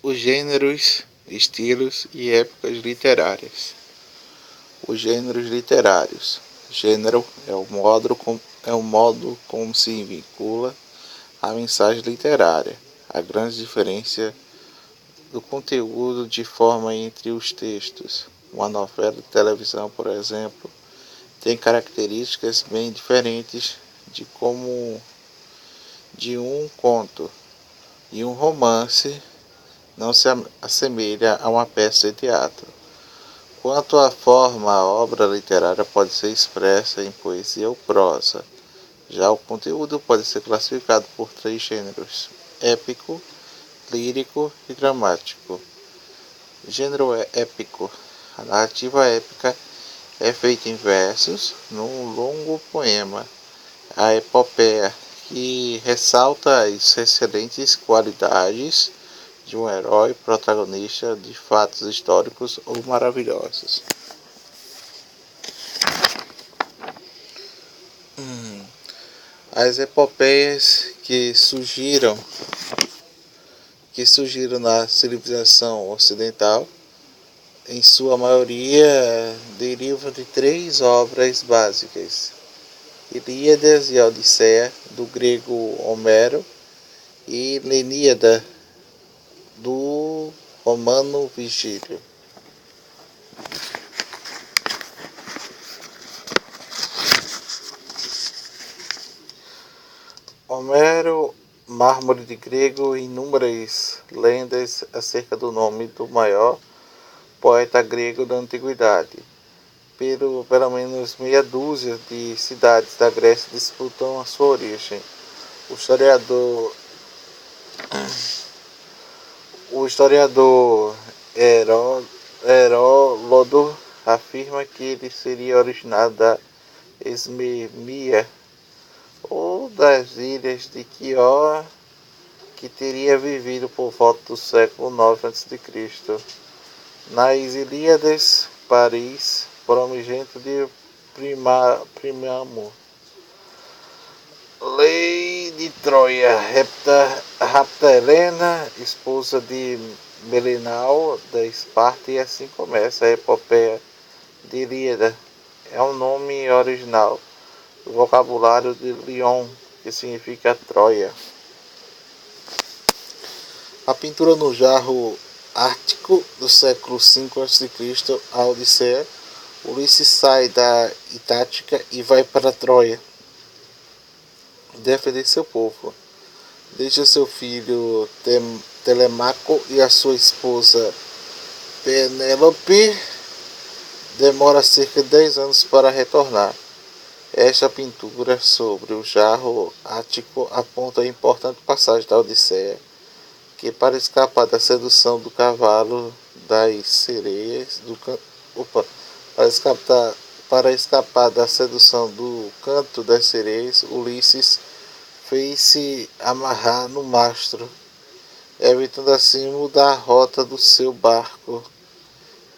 Os gêneros, estilos e épocas literárias. Os gêneros literários. Gênero é o modo como se vincula a mensagem literária. A grande diferença do conteúdo de forma entre os textos. Uma novela de televisão, por exemplo, tem características bem diferentes de um conto, e um romance não se assemelha a uma peça de teatro. Quanto à forma, a obra literária pode ser expressa em poesia ou prosa. Já o conteúdo pode ser classificado por três gêneros: épico, lírico e dramático. Gênero épico. A narrativa épica é feita em versos num longo poema. A epopeia, que ressalta as excelentes qualidades de um herói protagonista de fatos históricos ou maravilhosos. As epopeias que surgiram na civilização ocidental, em sua maioria, derivam de três obras básicas: Ilíadas e Odisseia, do grego Homero, e Leníada, do romano Virgílio. Homero, mármore de grego, e inúmeras lendas acerca do nome do maior poeta grego da antiguidade. Pelo menos meia dúzia de cidades da Grécia disputam a sua origem. O historiador Heródoto afirma que ele seria originado da Esmermia, ou das ilhas de Quior, que teria vivido por volta do século IX a.C. Nas Ilíadas, Paris, primogênito de Príamo, lei de Troia, rapta Helena, esposa de Melenau da Esparta, e assim começa a epopeia de Ilíada. É um nome original do vocabulário de Lyon, que significa Troia. A pintura no jarro ártico do século V a.C., a Odisseia, Ulisses sai da Itática e vai para Troia defender seu povo. Deixa seu filho Telemaco e a sua esposa Penélope. Demora cerca de 10 anos para retornar. Esta pintura sobre o jarro ático aponta a importante passagem da Odisseia, que para escapar da sedução do cavalo das sereias, para escapar da sedução do canto das sereias, Ulisses fez-se amarrar no mastro, evitando assim mudar a rota do seu barco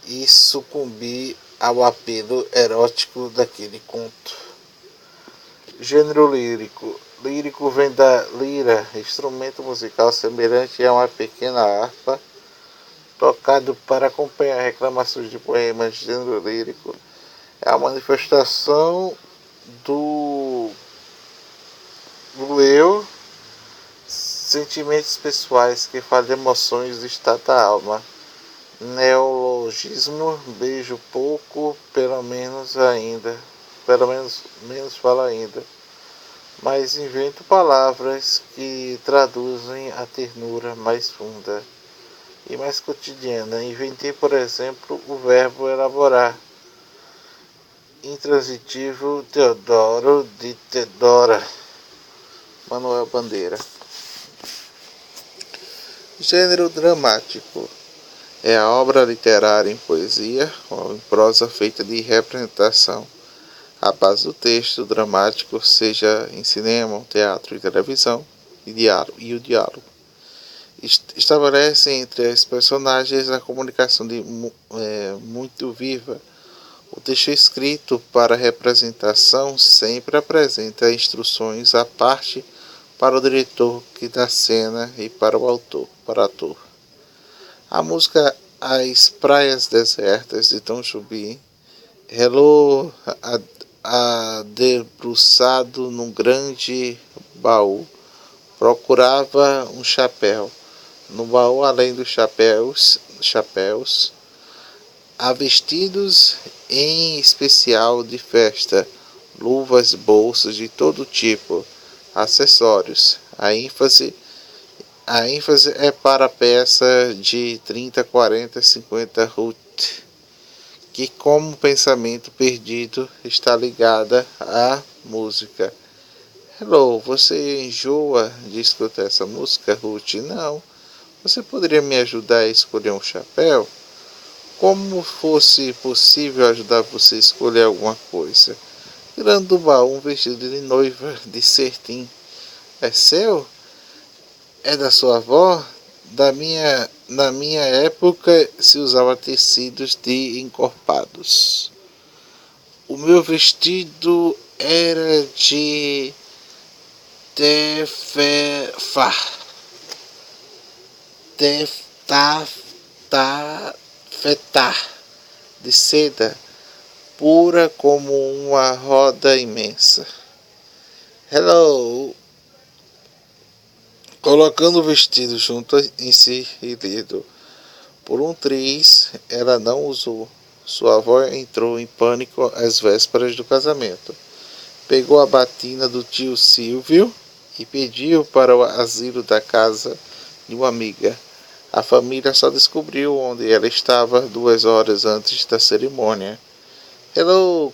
e sucumbir ao apelo erótico daquele conto. Gênero lírico. Lírico vem da lira, instrumento musical semelhante a uma pequena harpa, tocado para acompanhar reclamações de poemas. Gênero lírico é a manifestação do eu, sentimentos pessoais que falam de emoções do estado da alma. Neologismo, beijo pouco, menos fala ainda, mas invento palavras que traduzem a ternura mais funda e mais cotidiana. Inventei, por exemplo, o verbo elaborar. Intransitivo, Teodoro de Teodora, Manuel Bandeira. Gênero dramático. É a obra literária em poesia ou em prosa feita de representação à base do texto dramático, seja em cinema, teatro e televisão, e o diálogo. Estabelece entre os personagens a comunicação muito viva. O texto escrito para representação sempre apresenta instruções à parte para o diretor que dá cena e para o ator. A música As Praias Desertas de Tom Jobim. Hello, debruçado num grande baú, procurava um chapéu. No baú, além dos chapéus, há vestidos em especial de festa, luvas, bolsas de todo tipo, acessórios. A ênfase é para a peça de 30, 40, 50 RUT, que como pensamento perdido está ligada à música. Hello, você enjoa de escutar essa música, Ruth? Não. Você poderia me ajudar a escolher um chapéu? Como fosse possível ajudar você a escolher alguma coisa? Tirando do baú um vestido de noiva de cetim. É seu? É da sua avó? Na minha época se usava tecidos de encorpados. O meu vestido era de tafetá de seda, pura como uma roda imensa. Hello, colocando o vestido junto em si e lido. Por um triz, ela não usou. Sua avó entrou em pânico às vésperas do casamento. Pegou a batina do tio Silvio e pediu para o asilo da casa de uma amiga. A família só descobriu onde ela estava 2 horas antes da cerimônia. Hello,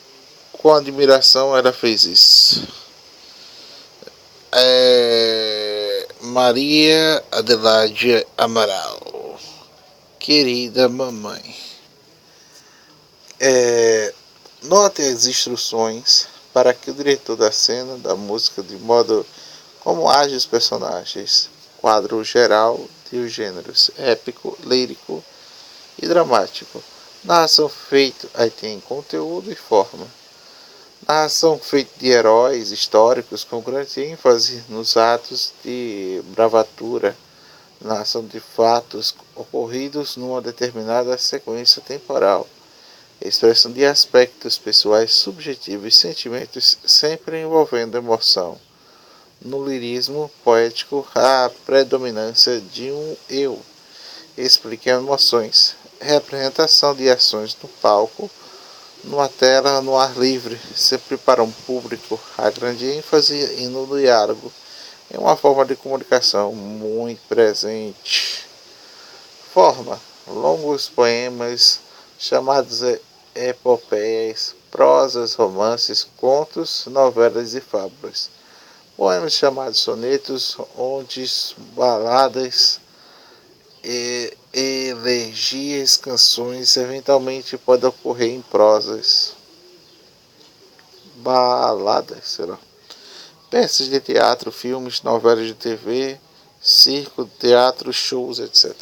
com admiração ela fez isso. Maria Adelaide Amaral, querida mamãe. Note as instruções para que o diretor da cena, da música, de modo como agem os personagens. Quadro geral de os gêneros épico, lírico e dramático. Narração feita, aí tem conteúdo e forma. Narração feita de heróis históricos com grande ênfase nos atos de bravatura. Narração de fatos ocorridos numa determinada sequência temporal. Expressão de aspectos pessoais subjetivos e sentimentos sempre envolvendo emoção. No lirismo poético, há a predominância de um eu. Explique emoções. Representação de ações no palco, numa tela, no ar livre, sempre para um público. A grande ênfase no diálogo é uma forma de comunicação muito presente. Forma: longos poemas chamados epopeias, prosas, romances, contos, novelas e fábulas. Poemas chamados sonetos, ondes, baladas, elegias, canções, eventualmente pode ocorrer em prosas. Baladas, será? Peças de teatro, filmes, novelas de TV, circo, teatro, shows, etc.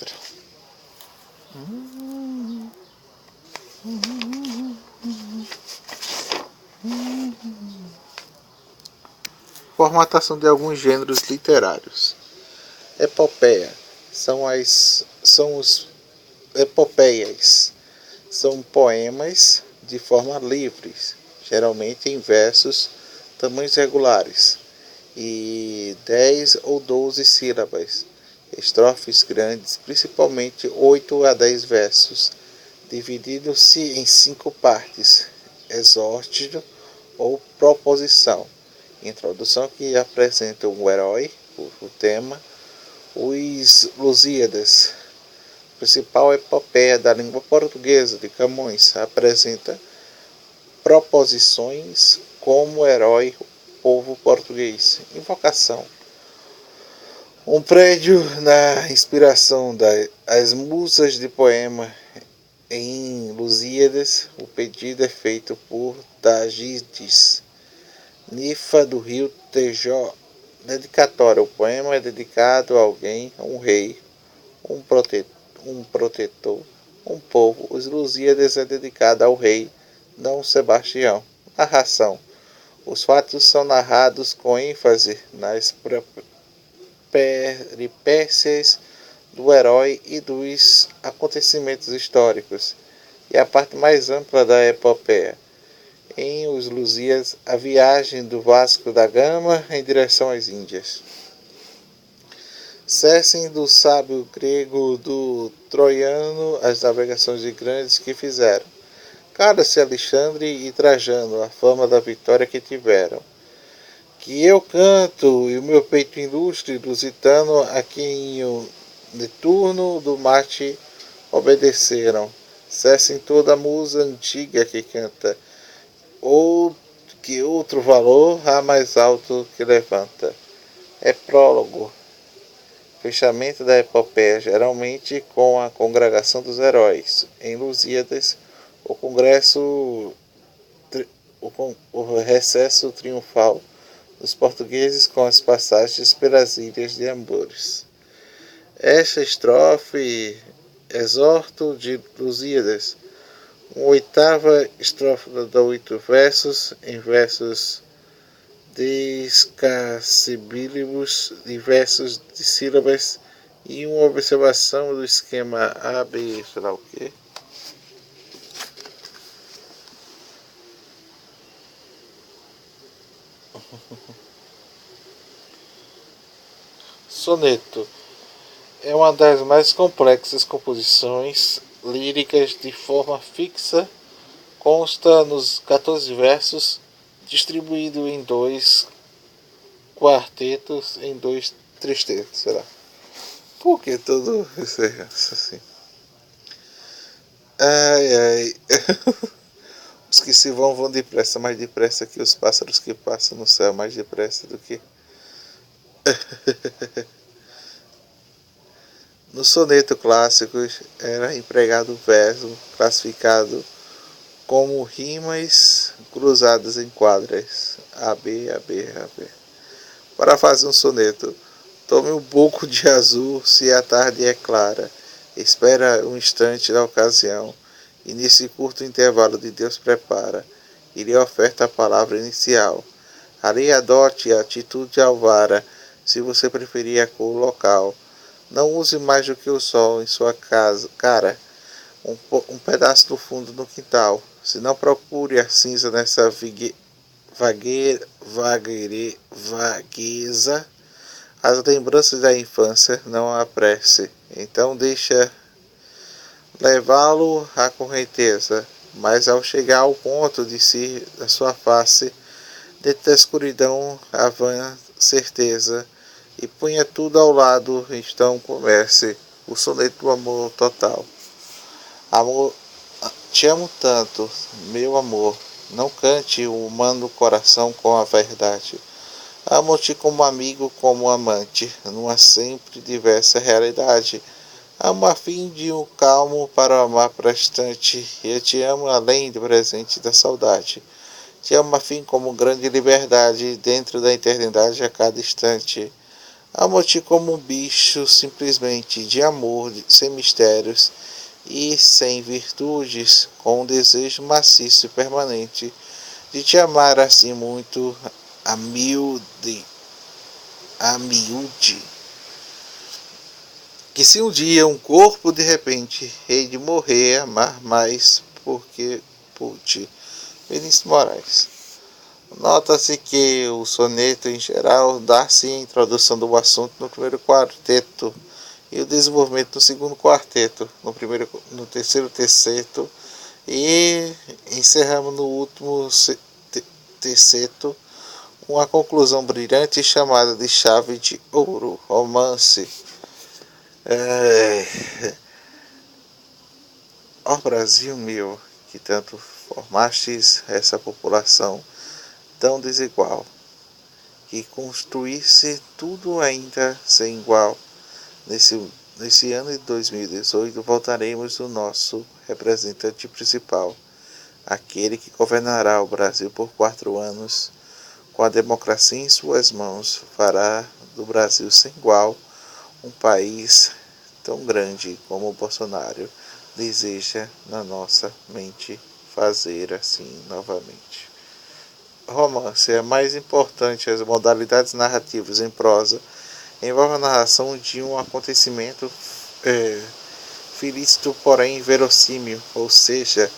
Formatação de alguns gêneros literários. Epopeia são os epopeias. São poemas de forma livre, geralmente em versos, tamanhos regulares, e 10 ou 12 sílabas. Estrofes grandes, principalmente 8 a 10 versos, divididos-se em 5 partes: exórdio ou proposição. Introdução, que apresenta o herói, o tema. Os Lusíadas, principal epopeia da língua portuguesa de Camões, apresenta proposições como herói, povo português. Invocação: um prédio na inspiração das musas de poema. Em Lusíadas, o pedido é feito por Tagides, ninfa do rio Tejó. Dedicatória: o poema é dedicado a alguém, a um rei, um protetor, um povo. Os Lusíadas é dedicado ao rei D. Sebastião. Narração: os fatos são narrados com ênfase nas peripécias do herói e dos acontecimentos históricos, e a parte mais ampla da epopeia. Em Os Lusíadas, a viagem do Vasco da Gama em direção às Índias. Cessem do sábio grego do troiano as navegações de grandes que fizeram. Cala-se Alexandre e Trajano, a fama da vitória que tiveram. Que eu canto e o meu peito ilustre, lusitano, a quem o Netuno do mate obedeceram. Cessem toda a musa antiga que canta, ou que outro valor há mais alto que levanta. É prólogo. Fechamento da epopeia, geralmente com a congregação dos heróis. Em Lusíadas, o congresso, o recesso triunfal dos portugueses com as passagens pelas ilhas de Ambores. Esta estrofe, exorto de Lusíadas, uma oitava estrofe de 8 versos, em versos descassibílimos, de versos de sílabas, e uma observação do esquema A, B, sei lá o quê. Soneto é uma das mais complexas composições líricas de forma fixa, consta nos 14 versos, distribuído em 2 quartetos, em 2 tristetos, sei lá. Por que tudo isso é assim? Ai, ai. Os que se vão depressa, mais depressa que os pássaros que passam no céu, mais depressa do que... No soneto clássico era empregado o verso classificado como rimas cruzadas em quadras, AB, AB, AB. Para fazer um soneto, tome um pouco de azul se a tarde é clara, espera um instante da ocasião, e nesse curto intervalo de Deus prepara, e lhe oferta a palavra inicial. Ali adote a atitude alvara, se você preferir a cor local. Não use mais do que o sol em sua cara, um pedaço do fundo no quintal. Se não, procure a cinza nessa vagueza. As lembranças da infância não apresse. Então deixa levá-lo à correnteza. Mas ao chegar ao ponto de si, da sua face, dentro da escuridão, a vã certeza, e punha tudo ao lado, então comece o soneto do amor total. Amor, te amo tanto, meu amor, não cante o humano coração com a verdade. Amo-te como amigo, como amante, numa sempre diversa realidade. Amo a fim de um calmo para o amar prestante, e eu te amo além do presente da saudade. Te amo a fim como grande liberdade, dentro da eternidade a cada instante. Amo-te como um bicho, simplesmente, de amor, sem mistérios e sem virtudes, com um desejo maciço e permanente de te amar assim muito, a miúde. Que se um dia um corpo de repente hei de morrer, amar mais, porque pude. Vinícius Moraes. Nota-se que o soneto em geral dá-se a introdução do assunto no primeiro quarteto e o desenvolvimento no segundo quarteto, no terceiro terceto, e encerramos no último terceto uma conclusão brilhante chamada de chave de ouro, romance. Ó Brasil meu, que tanto formastes essa população tão desigual, que construísse tudo ainda sem igual. Nesse ano de 2018 voltaremos o nosso representante principal, aquele que governará o Brasil por 4 anos, com a democracia em suas mãos, fará do Brasil sem igual um país tão grande como o Bolsonaro deseja na nossa mente fazer assim novamente. Romance é mais importante. As modalidades narrativas em prosa envolvem a narração de um acontecimento Filícito, porém verossímil, ou seja,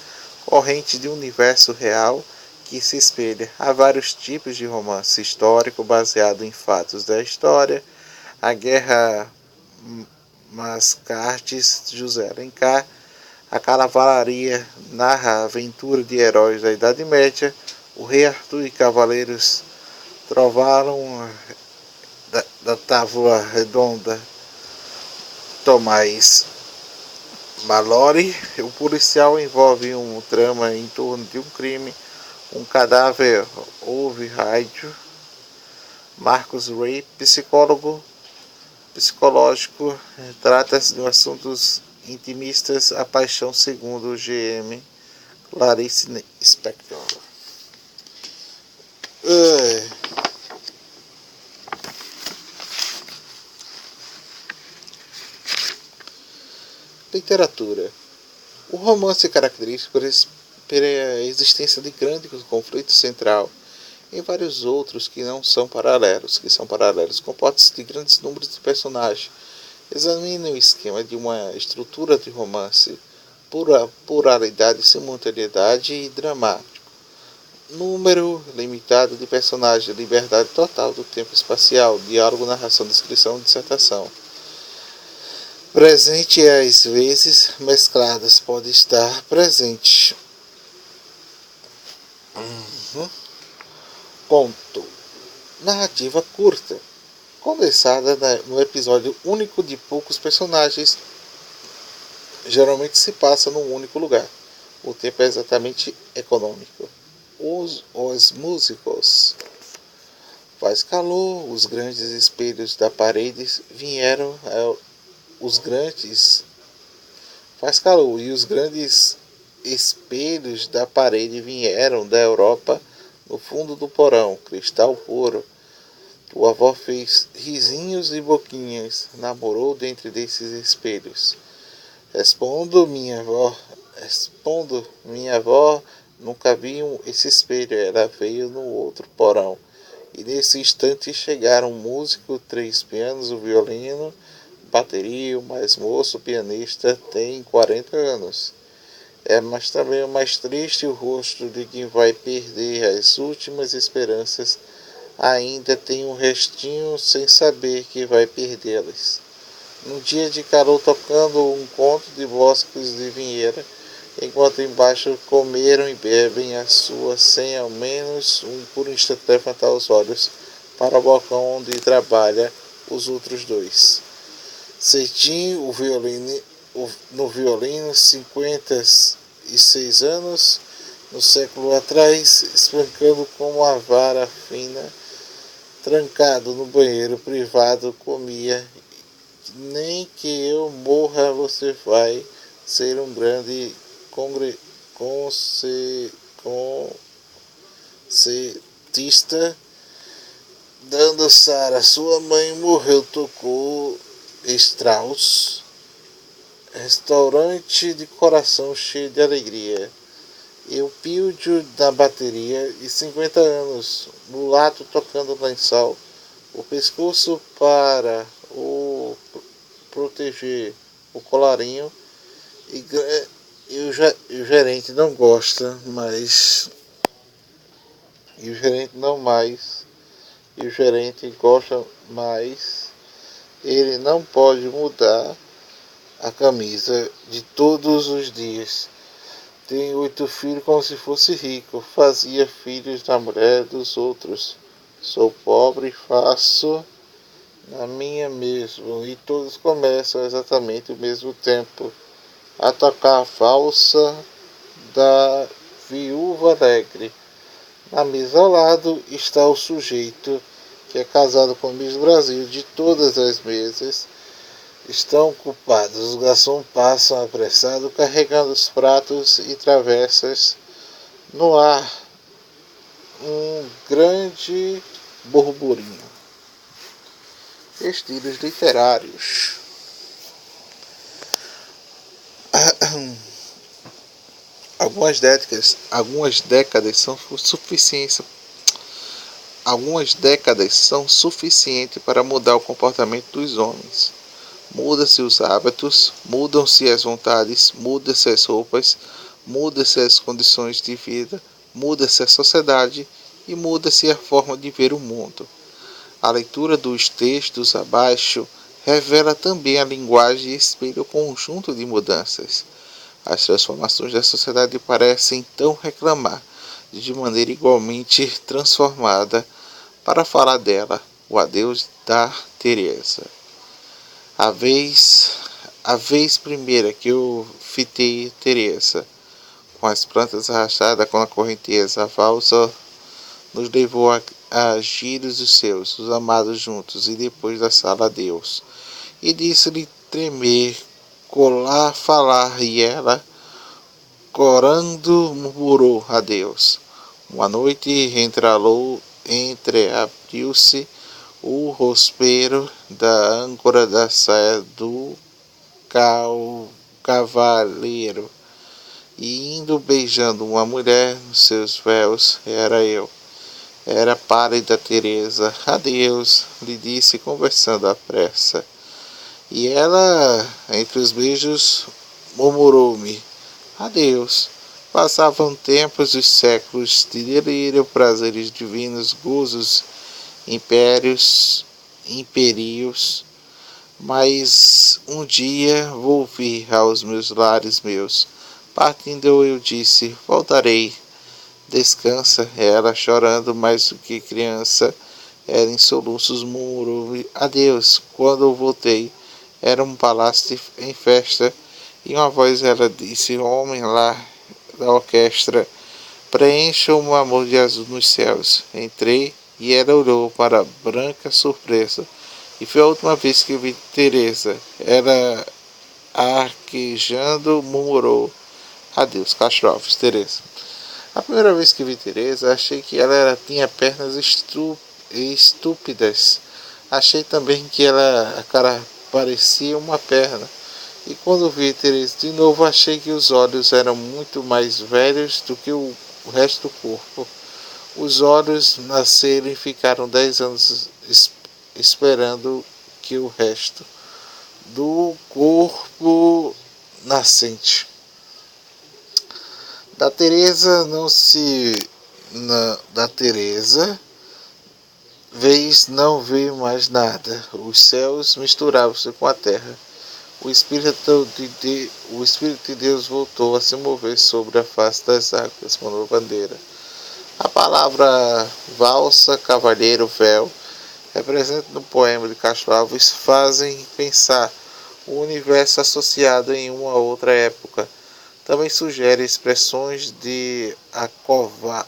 corrente de um universo real que se espelha. Há vários tipos de romance histórico baseado em fatos da história. A Guerra Mascartes, José Alencar. A Cavalaria narra a aventura de heróis da Idade Média. O Rei Arthur e Cavaleiros trovaram da Távola Redonda, Tomás Mallory. O policial envolve um trama em torno de um crime. Um cadáver ouve rádio. Marcus Ray, psicológico, trata-se de assuntos intimistas. A paixão segundo o GM Clarice Spector. Literatura. O romance é característico pela existência de grande conflito central em vários outros que são paralelos, comportam-se de grandes números de personagens. Examine o esquema de uma estrutura de romance, pluralidade, simultaneidade e dramático. Número limitado de personagens, liberdade total do tempo espacial, diálogo, narração, descrição, dissertação. Presente e às vezes mescladas, pode estar presente. Conto. Narrativa curta, condensada no episódio único de poucos personagens. Geralmente se passa num único lugar. O tempo é exatamente econômico. Os músicos. Faz calor, os grandes espelhos da parede vieram. Faz calor e os grandes espelhos da parede vieram da Europa. No fundo do porão, cristal puro. Tua avó fez risinhos e boquinhas, namorou dentro desses espelhos. Respondo, minha avó, nunca vi esse espelho, ela veio no outro porão. E nesse instante chegaram um músico, 3 pianos, o violino, bateria, o mais moço, o pianista, tem 40 anos. Mas também o mais triste o rosto de quem vai perder as últimas esperanças. Ainda tem um restinho sem saber que vai perdê-las. Num dia de calor, tocando um conto de bosques de vinheira, enquanto embaixo comeram e bebem a sua, sem ao menos por um instante levantar os olhos para o balcão onde trabalha os outros dois. Certinho, no violino, 56 anos, no século atrás, espancando com uma vara fina, trancado no banheiro privado, comia. Nem que eu morra, você vai ser um grande concertista. Dando Sara, sua mãe morreu, tocou Strauss. Restaurante de coração cheio de alegria. Eu Píldio da bateria e 50 anos, mulato tocando lençol, o pescoço para proteger o colarinho, e o gerente não gosta mais, e o gerente não mais, e o gerente gosta mais, ele não pode mudar a camisa de todos os dias. Tem 8 filhos como se fosse rico. Fazia filhos da mulher dos outros. Sou pobre e faço na minha mesmo. E todos começam exatamente ao mesmo tempo a tocar a valsa da Viúva Alegre. Na mesa ao lado está o sujeito que é casado com o Miss Brasil. De todas as mesas estão ocupados. Os garçons passam apressados, carregando os pratos e travessas. No ar, um grande burburinho. Estilos literários. Algumas décadas são suficientes para mudar o comportamento dos homens. Muda-se os hábitos, mudam-se as vontades, muda-se as roupas, muda-se as condições de vida, muda-se a sociedade e muda-se a forma de ver o mundo. A leitura dos textos abaixo revela também a linguagem e espelha o conjunto de mudanças. As transformações da sociedade parecem então reclamar, de maneira igualmente transformada, para falar dela, o adeus da Teresa. A vez, a vez primeira que eu fitei Teresa, com as plantas arrastadas com a correnteza, a valsa nos levou a giros os seus, os amados juntos, e depois da sala a Deus. E disse-lhe tremer, colar, falar, e ela, corando, murmurou a Deus. Uma noite entreabriu-se o rospeiro da âncora da saia do cavaleiro, e indo beijando uma mulher nos seus véus, era eu. Era pálida Teresa. Adeus, lhe disse, conversando à pressa. E ela, entre os beijos, murmurou-me: adeus. Passavam tempos e séculos de delírio, prazeres divinos, gozos, impérios, mas um dia volvi aos meus lares meus. Partindo eu disse: voltarei. Descansa, ela chorando mais do que criança, era em soluços, murmurou: adeus. Quando eu voltei, era um palácio em festa, e uma voz ela disse: homem lá da orquestra, preencha o amor de azul nos céus. Entrei e ela olhou para branca surpresa, e foi a última vez que vi Teresa. Ela, arquejando, murmurou: adeus, Castro Alves, Teresa. A primeira vez que vi Teresa, achei que ela tinha pernas estúpidas. Achei também que a cara parecia uma perna. E quando vi Teresa de novo, achei que os olhos eram muito mais velhos do que o resto do corpo. Os olhos nasceram e ficaram 10 anos esperando que o resto do corpo nascente. Da Teresa da Teresa vez não veio mais nada. Os céus misturavam-se com a terra. O Espírito de Deus voltou a se mover sobre a face das águas, mandou bandeira. A palavra valsa, cavalheiro, véu, representa no poema de Castro Alves, fazem pensar o universo associado em uma outra época. Também sugere expressões de acovar,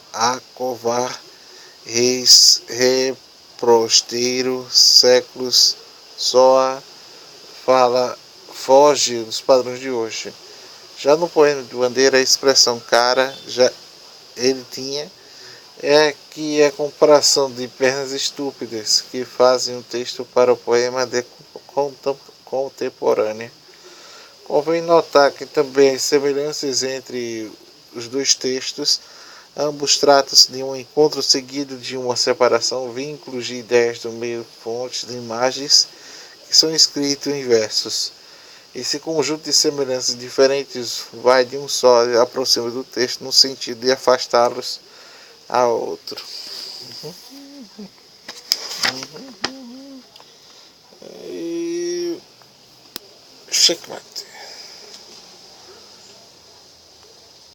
reis, reprosteiro, séculos, soa, fala, foge dos padrões de hoje. Já no poema de Bandeira, a expressão cara, já ele tinha, é que é a comparação de pernas estúpidas que fazem o texto para o poema de contemporâneo. Convém notar que também as semelhanças entre os dois textos, ambos tratam-se de um encontro seguido de uma separação, vínculos de ideias do meio, fontes de imagens que são escritos em versos. Esse conjunto de semelhanças diferentes vai de um só e aproxima do texto no sentido de afastá-los a outro. E checkmate.